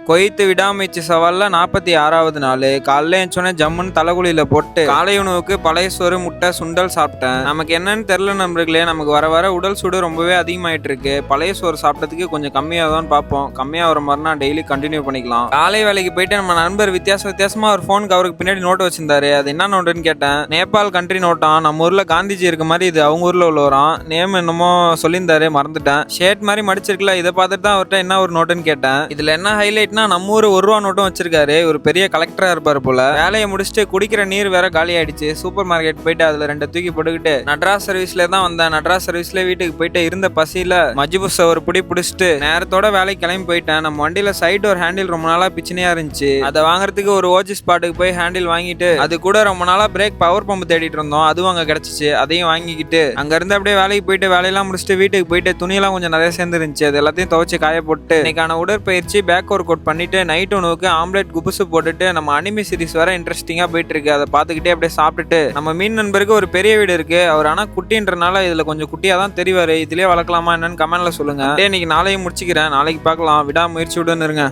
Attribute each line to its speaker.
Speaker 1: கொய்த்து விடாமுயற்சி சவால்ல 46வது நாள் காலைல எழுந்தோடனே ஜம்முன்னு தலைகுழியில போட்டு காலை உணவுக்கு பழைய சோறு முட்டை சுண்டல் சாப்பிட்டேன். நமக்கு என்னன்னு தெரியல நண்பர்களே, நமக்கு வர வர உடல் சூடு ரொம்பவே அதிகமாயிட்டு இருக்கு. பழைய சோறு சாப்பிட்டதுக்கு கொஞ்சம் கம்மியாகுதான்னு பார்ப்போம். கம்மியாகிற மாதிரினா டெய்லி கண்டினியூ பண்ணிக்கலாம். காலை வேலைக்கு போயிட்டு நம்ம நண்பர் வித்தியாசமா ஒரு ஃபோனுக்கு அவருக்கு பின்னாடி நோட்டு வச்சிருந்தாரு. அது என்ன நோட்டுன்னு கேட்டேன். நேபாள் கண்ட்ரி நோட்டான். நம்ம ஊர்ல காந்திஜி இருக்க மாதிரி இது அவங்க ஊர்ல உள்ளவரான். நேம் என்னமோ சொல்லியிருந்தாரு, மறந்துட்டேன். ஷேட் மாதிரி மடிச்சிருக்கல, இதை பார்த்துட்டு தான் அவர்கிட்ட என்ன ஒரு நோட்டுன்னு கேட்டேன். இதுல என்ன ஹைலைட்னா, நம்ம ஊர் 1 ரூபா நோட்டும் வச்சிருக்காரு. ஒரு பெரிய கலெக்டரா இருப்பாரு போல. வேலையை முடிச்சுட்டு குடிக்கிற நீர் வேற காலி ஆயிடுச்சு. சூப்பர் மார்க்கெட் போயிட்டு அதுல 2 தூக்கி போட்டுக்கிட்டு நட்ராஜ் சர்வீஸ்ல தான் வந்தேன். நட்ராஜ் சர்வீஸ்ல வீட்டுக்கு போயிட்டு இருந்த பசியில மஜ்ஜிபுஸ ஒரு புடி பிடிச்சிட்டு நேரத்தோட வேலைக்கு கிளம்பி போயிட்டேன். நம்ம வண்டியில சைடு ஒரு ஹேண்டில் ரொம்ப நாளா பிச்சினியா இருந்துச்சு. அதை வாங்குறதுக்கு ஒரு ஓஜி ஸ்பாட்டுக்கு போய் ஹேண்டில் வாங்கிட்டு அது கூட ரொம்ப நாளா பிரேக் பவர் பம்ப் தேடிட்டு இருந்தோம். அதுவும் அங்க கிடைச்சிச்சு. அதையும் வாங்கிக்கிட்டு அங்க இருந்து அப்படியே வேலைக்கு போயிட்டு வேலையெல்லாம் முடிச்சுட்டு வீட்டுக்கு போயிட்டு துணியெல்லாம் கொஞ்சம் நிறைய சேர்ந்து இருந்துச்சு. அது எல்லாத்தையும் துவைச்சு காய போட்டு இன்னைக்கான உடற்பயிற்சி பேக் ஒர்க் அவுட் பண்ணிட்டு நைட் உணவுக்கு ஆம்லெட் குபுசு போட்டுட்டு நம்ம அனிமி சீரிஸ் வேற இன்ட்ரெஸ்டிங்கா போயிட்டு இருக்கு. அதை பார்த்துக்கிட்டே அப்படியே சாப்பிட்டுட்டு நம்ம மீன் நண்பருக்கு ஒரு பெரிய வீடு இருக்கு. அவர் ஆனா குட்டின்றனால இதுல கொஞ்சம் குட்டியா தான் தெரிவாரு. இதுலயே வளர்க்கலாமா என்னன்னு கமெண்ட்ல சொல்லுங்க. இன்னைக்கு நாளையும் முடிச்சுக்கிறேன். நாளைக்கு பார்க்கலாம். விடாமுயற்சி விடுன்னு இருங்க.